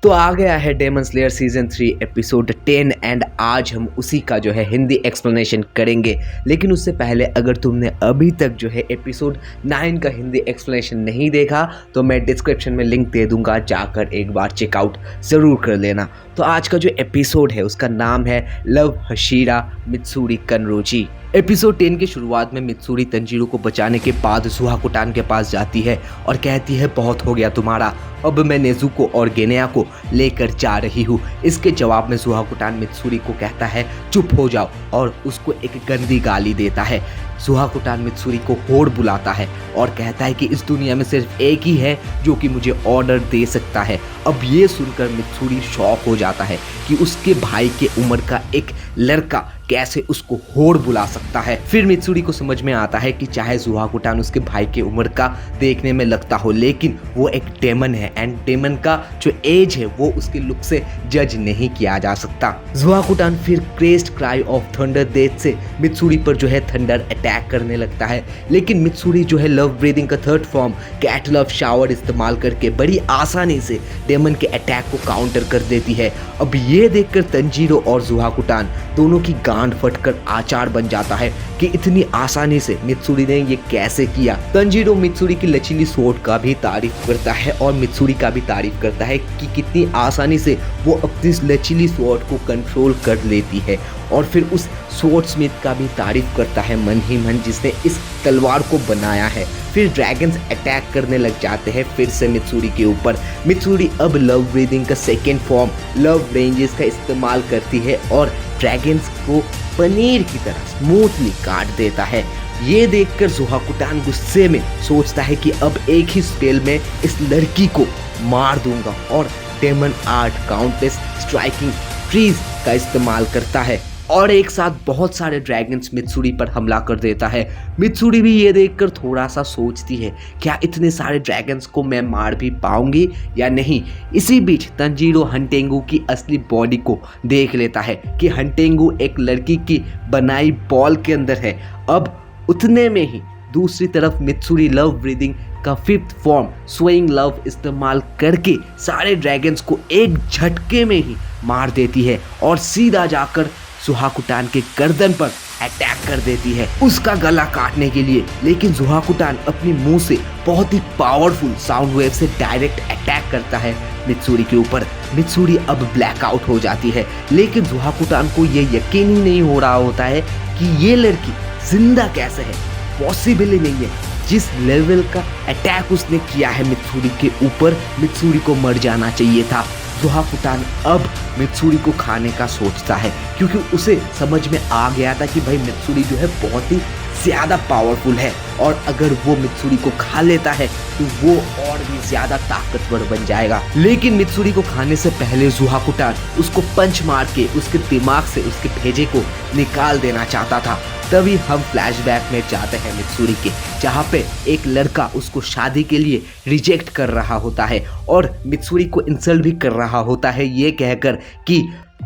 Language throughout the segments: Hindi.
तो आ गया है demon slayer season 3 episode 10 and आज हम उसी का जो है हिंदी एक्सप्लेनेशन करेंगे। लेकिन उससे पहले अगर तुमने अभी तक जो है एपिसोड 9 का हिंदी एक्सप्लेनेशन नहीं देखा तो मैं डिस्क्रिप्शन में लिंक दे दूंगा, जाकर एक बार चेकआउट ज़रूर कर लेना। तो आज का जो एपिसोड है उसका नाम है लव हशीरा मित्सुरी कनरोजी। एपिसोड 10 की शुरुआत में मित्सुरी तंजीरो को बचाने के बाद सुहाकुटान के पास जाती है और कहती है बहुत हो गया तुम्हारा, अब मैं नेजुको और गेनेया को लेकर जा रही हूँ। इसके जवाब में सुहाकुटान मित्सुरी को कहता है चुप हो जाओ और उसको एक गंदी गाली देता है। सुहाकुटान मित्सुरी को होड़ बुलाता है और कहता है कि इस दुनिया में सिर्फ एक ही है जो कि मुझे ऑर्डर दे सकता है। अब ये सुनकर मित्सुरी शॉक हो जाता है कि उसके भाई के उम्र का एक लड़का कैसे उसको होड़ बुला सकता है। फिर मित्सुरी को समझ में आता है कि चाहे सुहाकुटान उसके भाई के उम्र का देखने में लगता हो, लेकिन वो एक डेमन है एंड डेमन का जो एज है वो उसके लुक से जज नहीं किया जा सकता। सुहाकुटान फिर crest cry of thunder death से मित्सुरी पर जो है थंडर अटैक करने लगता है, लेकिन मित्सुरी जो है लव ब्रीदिंग का third form cat love shower इस्तेमाल करके बड़ी आसानी से डेमन के अटैक को काउंटर कर देती है। अब ये देखकर तंजीरो और सुहाकुटान दोनों की गांड फटकर आचार बन जाता है कि इतनी आसानी से मित्सुरी ने ये कैसे किया। तंजीरो मित्सुरी की लचीली स्वॉर्ड का भी तारीफ करता है और मित्सुरी का भी तारीफ करता है कि कितनी आसानी से वो अपनी लचीली स्वॉर्ड को कंट्रोल कर लेती है, और फिर उस स्वॉर्ड स्मिथ का भी तारीफ करता है मन ही मन जिसने इस तलवार को बनाया है। फिर ड्रैगन्स अटैक करने लग जाते हैं फिर से मित्सुरी के ऊपर। मित्सुरी अब लव ब्रीदिंग का सेकेंड फॉर्म लव रेंजेस का इस्तेमाल करती है और ड्रैगन्स को पनीर की तरह स्मूथली काट देता है। ये देखकर सुहाकुटान गुस्से में सोचता है कि अब एक ही स्पेल में इस लड़की को मार दूंगा और demon art countless striking trees का इस्तेमाल करता है और एक साथ बहुत सारे ड्रैगन्स मित्सुरी पर हमला कर देता है। मित्सुरी भी ये देखकर थोड़ा सा सोचती है क्या इतने सारे ड्रैगन्स को मैं मार भी पाऊंगी या नहीं। इसी बीच तंजीरो हंटेंगू की असली बॉडी को देख लेता है कि हंटेंगू एक लड़की की बनाई बॉल के अंदर है। अब उतने में ही दूसरी तरफ मित्सुरी लव ब्रीदिंग का फिफ्थ फॉर्म स्विंग लव इस्तेमाल करके सारे ड्रैगन्स को एक झटके में ही मार देती है और सीधा जाकर सुहाकुटान के गर्दन पर अटैक कर देती है उसका गला काटने के लिए। लेकिन सुहाकुटान अपने मुंह से बहुत ही पावरफुल साउंड वेव से डायरेक्ट अटैक करता है मित्सुरी के ऊपर। मित्सुरी अब ब्लैकआउट हो जाती है, लेकिन सुहाकुटान को ये यकीन ही नहीं हो रहा होता है कि ये लड़की जिंदा कैसे है। पॉसिबल ही नहीं है। जिस लेवल का अटैक उसने किया है मित्सुरी के ऊपर, मित्सुरी को मर जाना चाहिए था। सुहाकुटान अब मित्सुरी को खाने का सोचता है क्योंकि उसे समझ में आ गया था कि भाई मित्सुरी जो है बहुत ही ज़्यादा पावरफुल है और अगर वो मित्सुरी को खा लेता है तो वो और भी ज़्यादा ताकतवर बन जाएगा। लेकिन मित्सुरी को खाने से पहले सुहाकुटान उसको पंच मार के उसके दिमाग से उसके भेजे को निकाल देना चाहता था। तभी हम फ्लैशबैक में जाते हैं मित्सुरी के, जहाँ पे एक लड़का उसको शादी के लिए रिजेक्ट कर रहा होता है और मित्सुरी को इंसल्ट भी कर रहा होता है ये कहकर कि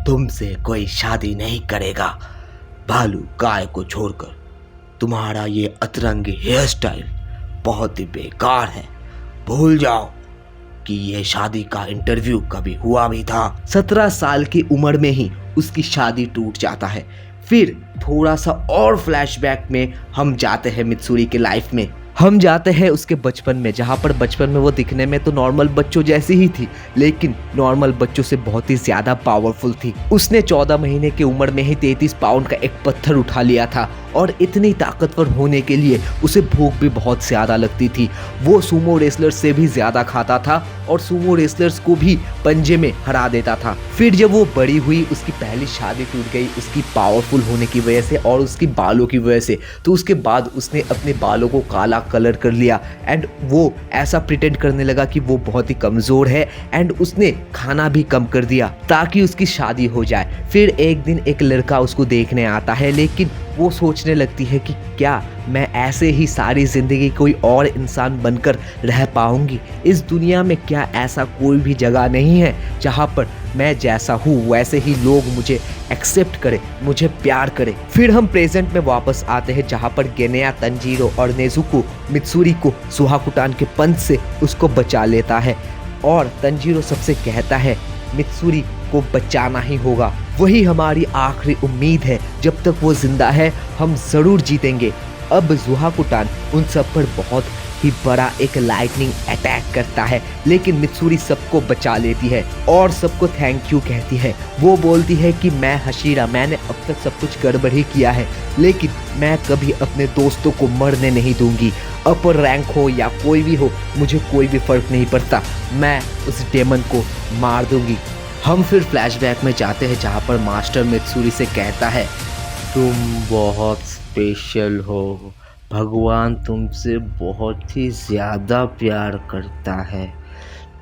तुमसे कोई शादी नहीं करेगा, भालू गाय को छोड़कर। तुम्हारा ये अतरंगी हेयर स्टाइल बहुत ही बेकार है, भूल जाओ कि ये शादी का इंटरव्यू कभी हुआ भी था। 17 साल की उम्र में ही उसकी शादी टूट जाता है। फिर थोड़ा सा और फ्लैशबैक में हम जाते हैं मित्सुरी के लाइफ में। हम जाते हैं उसके बचपन में, जहाँ पर बचपन में वो दिखने में तो नॉर्मल बच्चों जैसी ही थी, लेकिन नॉर्मल बच्चों से बहुत ही ज़्यादा पावरफुल थी। उसने 14 महीने की उम्र में ही 33 पाउंड का एक पत्थर उठा लिया था और इतनी ताकतवर होने के लिए उसे भूख भी बहुत ज़्यादा लगती थी। वो सुमो रेसलर्स से भी ज़्यादा खाता था और सुमो रेसलर्स को भी पंजे में हरा देता था। फिर जब वो बड़ी हुई, उसकी पहली शादी टूट गई उसकी पावरफुल होने की वजह से और उसकी बालों की वजह से। तो उसके बाद उसने अपने बालों को काला कलर कर लिया एंड वो ऐसा प्रिटेंड करने लगा कि वो बहुत ही कमज़ोर है एंड उसने खाना भी कम कर दिया ताकि उसकी शादी हो जाए। फिर एक दिन एक लड़का उसको देखने आता है, लेकिन वो सोचने लगती है कि क्या मैं ऐसे ही सारी ज़िंदगी कोई और इंसान बनकर रह पाऊंगी। इस दुनिया में क्या ऐसा कोई भी जगह नहीं है जहाँ पर मैं जैसा हूँ वैसे ही लोग मुझे एक्सेप्ट करें, मुझे प्यार करें। फिर हम प्रेजेंट में वापस आते हैं जहाँ पर गेनेया तंजीरो और नेजुको मित्सुरी को सुहाकुटान के पंच से उसको बचा लेता है। और तंजीरो सबसे कहता है मित्सुरी को बचाना ही होगा, वही हमारी आखिरी उम्मीद है, जब तक वो जिंदा है हम ज़रूर जीतेंगे। अब ज़ुहाकुटान उन सब पर बहुत ही बड़ा एक लाइटनिंग अटैक करता है, लेकिन मित्सुरी सबको बचा लेती है और सबको थैंक यू कहती है। वो बोलती है कि मैं हशीरा, मैंने अब तक सब कुछ गड़बड़ ही किया है, लेकिन मैं कभी अपने दोस्तों को मरने नहीं दूंगी। अपर रैंक हो या कोई भी हो, मुझे कोई भी फर्क नहीं पड़ता, मैं उस डेमन को मार दूंगी। हम फिर फ्लैशबैक में जाते हैं जहाँ पर मास्टर मित्सुरी से कहता है तुम बहुत स्पेशल हो, भगवान तुमसे बहुत ही ज़्यादा प्यार करता है,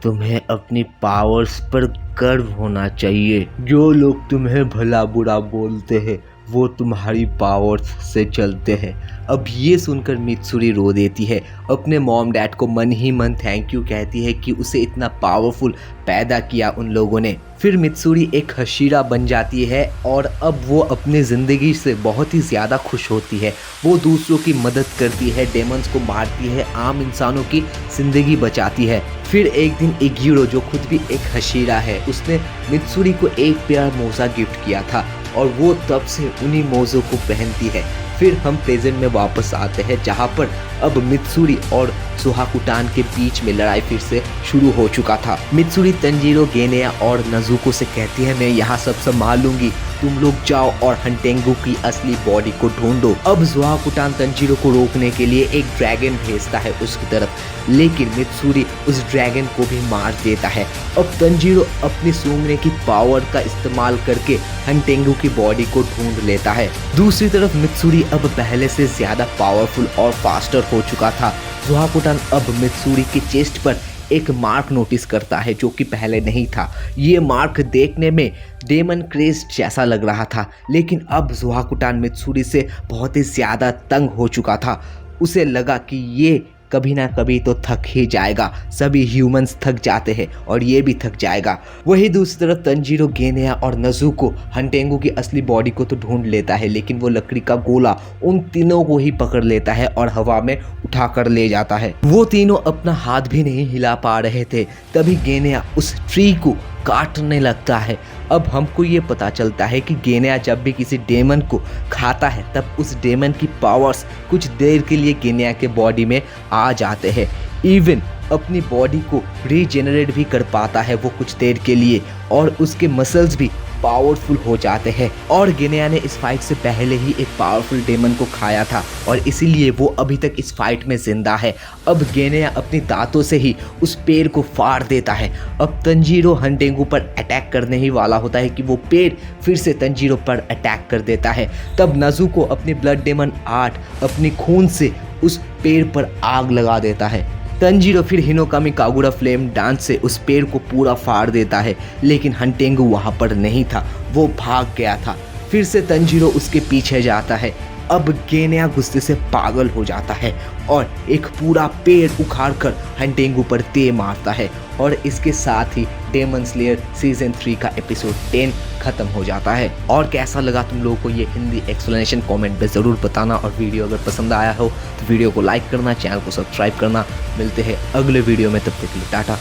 तुम्हें अपनी पावर्स पर गर्व होना चाहिए। जो लोग तुम्हें भला बुरा बोलते हैं वो तुम्हारी पावर्स से चलते हैं। अब ये सुनकर मित्सुरी रो देती है, अपने मॉम डैड को मन ही मन थैंक यू कहती है कि उसे इतना पावरफुल पैदा किया उन लोगों ने। फिर मित्सुरी एक हशीरा बन जाती है और अब वो अपनी ज़िंदगी से बहुत ही ज़्यादा खुश होती है। वो दूसरों की मदद करती है, डेमन्स को मारती है, आम इंसानों की ज़िंदगी बचाती है। फिर एक दिन इगिरो, जो खुद भी एक हशीरा है, उसने मित्सुरी को एक पेयर मोजा गिफ्ट किया था और वो तब से उन्हीं मोज़ों को पहनती है। फिर हम प्रेजेंट में वापस आते हैं जहाँ पर अब मित्सुरी और ज़ुहाकुटान के बीच में लड़ाई फिर से शुरू हो चुका था। मित्सुरी तंजीरो, गेनेया और नजुको से कहती है मैं यहाँ सब संभालूंगी, तुम लोग जाओ और हंटेंगू की असली बॉडी को ढूंढो। अब ज़ुहाकुटान तंजीरो को रोकने के लिए एक ड्रैगन भेजता है उसकी तरफ, लेकिन मित्सुरी उस ड्रैगन को भी मार देता है। अब तंजीरो अपनी सूंघने की पावर का इस्तेमाल करके हंटेंगू की बॉडी को ढूंढ लेता है। दूसरी तरफ मित्सुरी अब पहले से ज़्यादा पावरफुल और फास्टर हो चुका था। ज़ुहाकुटान अब मित्सुरी के चेस्ट पर एक मार्क नोटिस करता है जो कि पहले नहीं था। ये मार्क देखने में डेमन क्रेज जैसा लग रहा था, लेकिन अब ज़ुहाकुटान मित्सुरी से बहुत ही ज़्यादा तंग हो चुका था। उसे लगा कि ये कभी ना कभी तो थक ही जाएगा, सभी ह्यूमंस थक जाते हैं और ये भी थक जाएगा। वही दूसरी तरफ तंजीरो, गेनेया और नजुको हंटेंगू की असली बॉडी को तो ढूंढ लेता है, लेकिन वो लकड़ी का गोला उन तीनों को ही पकड़ लेता है और हवा में उठाकर ले जाता है। वो तीनों अपना हाथ भी नहीं हिला पा रहे थे, तभी गेनेया उस ट्री को काटने लगता है। अब हमको ये पता चलता है कि गेनेया जब भी किसी डेमन को खाता है तब उस डेमन की पावर्स कुछ देर के लिए गेनेया के बॉडी में आ जाते हैं। इवन अपनी बॉडी को रीजेनरेट भी कर पाता है वो कुछ देर के लिए, और उसके मसल्स भी पावरफुल हो जाते हैं। और गेनेया ने इस फाइट से पहले ही एक पावरफुल डेमन को खाया था और इसीलिए वो अभी तक इस फाइट में जिंदा है। अब गेनेया अपनी दांतों से ही उस पेड़ को फाड़ देता है। अब तंजीरो हंटेंगू पर अटैक करने ही वाला होता है कि वो पेड़ फिर से तंजीरो पर अटैक कर देता है। तब नजुको अपनी ब्लड डेमन 8 अपनी खून से उस पेड़ पर आग लगा देता है। तंजीरो फिर हिनोकामी कागुरा फ्लेम डांस से उस पेड़ को पूरा फाड़ देता है, लेकिन हंटेंगू वहाँ पर नहीं था, वो भाग गया था। फिर से तंजीरो उसके पीछे जाता है। अब गेनेया गुस्से से पागल हो जाता है और एक पूरा पेड़ उखाड़कर हंटेंगू पर दे मारता है, और इसके साथ ही डेमन स्लेयर सीजन 3 का एपिसोड 10 खत्म हो जाता है। और कैसा लगा तुम लोगों को ये हिंदी एक्सप्लेनेशन कमेंट में ज़रूर बताना, और वीडियो अगर पसंद आया हो तो वीडियो को लाइक करना, चैनल को सब्सक्राइब करना। मिलते हैं अगले वीडियो में, तब तक के लिए टाटा।